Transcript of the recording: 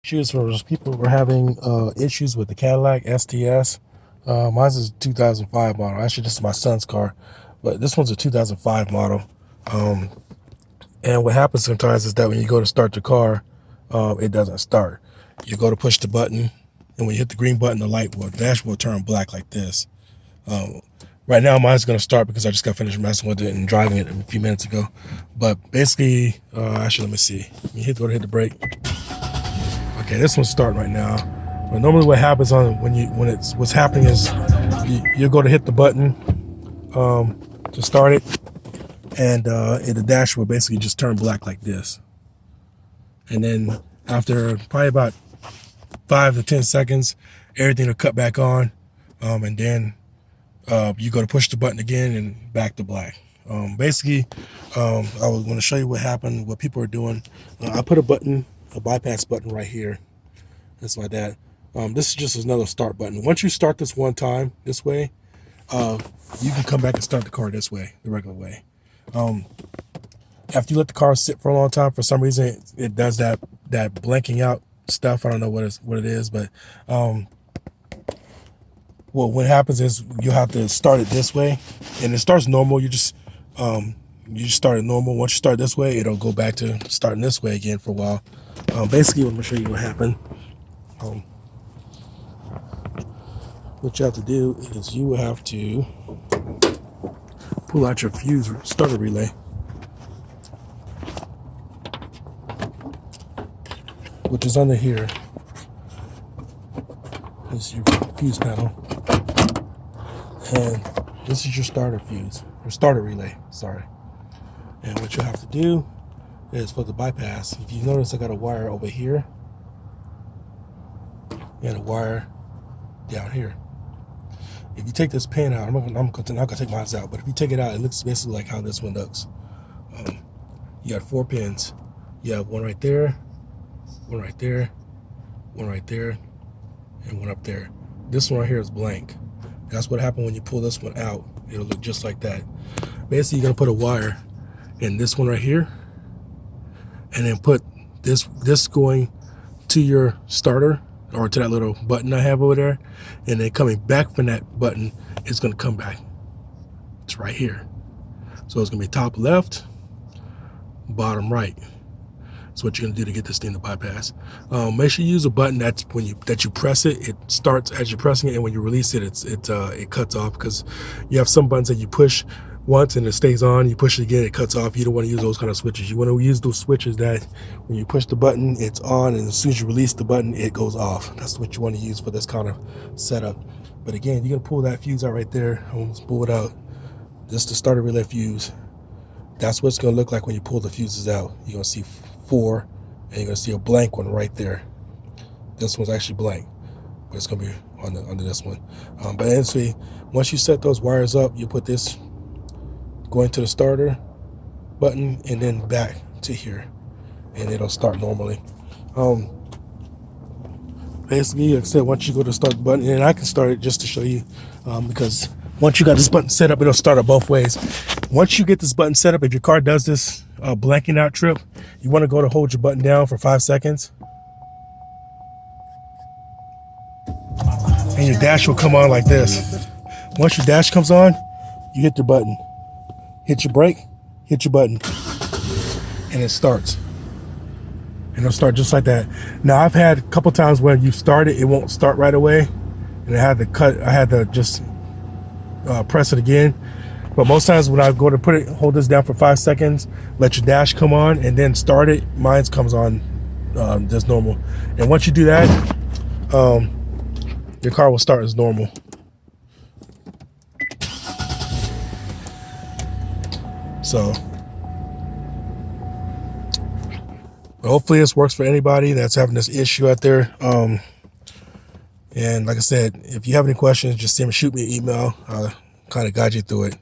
Issues for people who were having issues with the Cadillac STS. Mine's is a 2005 model. Actually, this is my son's car, but this one's a 2005 model. And what happens sometimes is that when you go to start the car, it doesn't start. You go to push the button, and when you hit the green button, the dash will turn black like this. Right now, mine's going to start because I just got finished messing with it and driving it a few minutes ago. But basically, actually, let me see. You go to hit the brake. Okay, this one's starting right now. But normally, what happens what's happening is you go to hit the button to start it, and the dash will basically just turn black like this. And then after probably about 5 to 10 seconds, everything will cut back on, and then you go to push the button again and back to black. Basically, I was going to show you what happened, what people are doing. I put a bypass button right here, just like that. This is just another start button. Once you start this one time this way, you can come back and start the car this way, the regular way. After you let the car sit for a long time, for some reason it does that blanking out stuff. I don't know what it is, but well, what happens is you have to start it this way, and it starts normal. You just start it normal. Once you start this way, it'll go back to starting this way again for a while. Basically, I'm gonna show you what happened. What you have to do is you will have to pull out your fuse starter relay, which is under here. This is your fuse panel, and this is your starter fuse, or starter relay, sorry. And what you have to do is for the bypass, if you notice I got a wire over here and a wire down here. If you take this pin out, I'm not gonna take mine out, but if you take it out, it looks basically like how this one looks. You got 4 pins. You have one right there, one right there, one right there, and one up there. This one right here is blank. That's what happened when you pull this one out. It'll look just like that. Basically, you're gonna put a wire in this one right here, and then put this going to your starter, or to that little button I have over there, and then coming back from that button, it's gonna come back. It's right here. So it's gonna be top left, bottom right. That's what you're gonna do to get this thing to bypass. Make sure you use a button that you press it, it starts as you're pressing it, and when you release it, it cuts off, because you have some buttons that you push once and it stays on. You push it again, it cuts off. You don't want to use those kind of switches. You want to use those switches that when you push the button, it's on, and as soon as you release the button, it goes off. That's what you want to use for this kind of setup. But again, you're gonna pull that fuse out right there. I'm gonna pull it out. This is the starter relay fuse. That's what it's gonna look like when you pull the fuses out. You're gonna see 4, and you're gonna see a blank one right there. This one's actually blank, but it's gonna be under this one. But anyway, once you set those wires up, you put this going to the starter button and then back to here, and it'll start normally. Basically, like I said, once you go to start the button, and I can start it just to show you, because once you got this button set up, it'll start it both ways. Once you get this button set up, if your car does this blanking out trip, you want to go to hold your button down for 5 seconds, and your dash will come on like this. Once your dash comes on, you hit the button, hit your brake, hit your button, and it starts. And it'll start just like that. Now, I've had a couple times where you start it, it won't start right away, and I had to just press it again. But most times when I go to hold this down for 5 seconds, let your dash come on, and then start it, mine comes on just normal. And once you do that, your car will start as normal. So hopefully this works for anybody that's having this issue out there. And like I said, if you have any questions, just shoot me an email. I'll kind of guide you through it.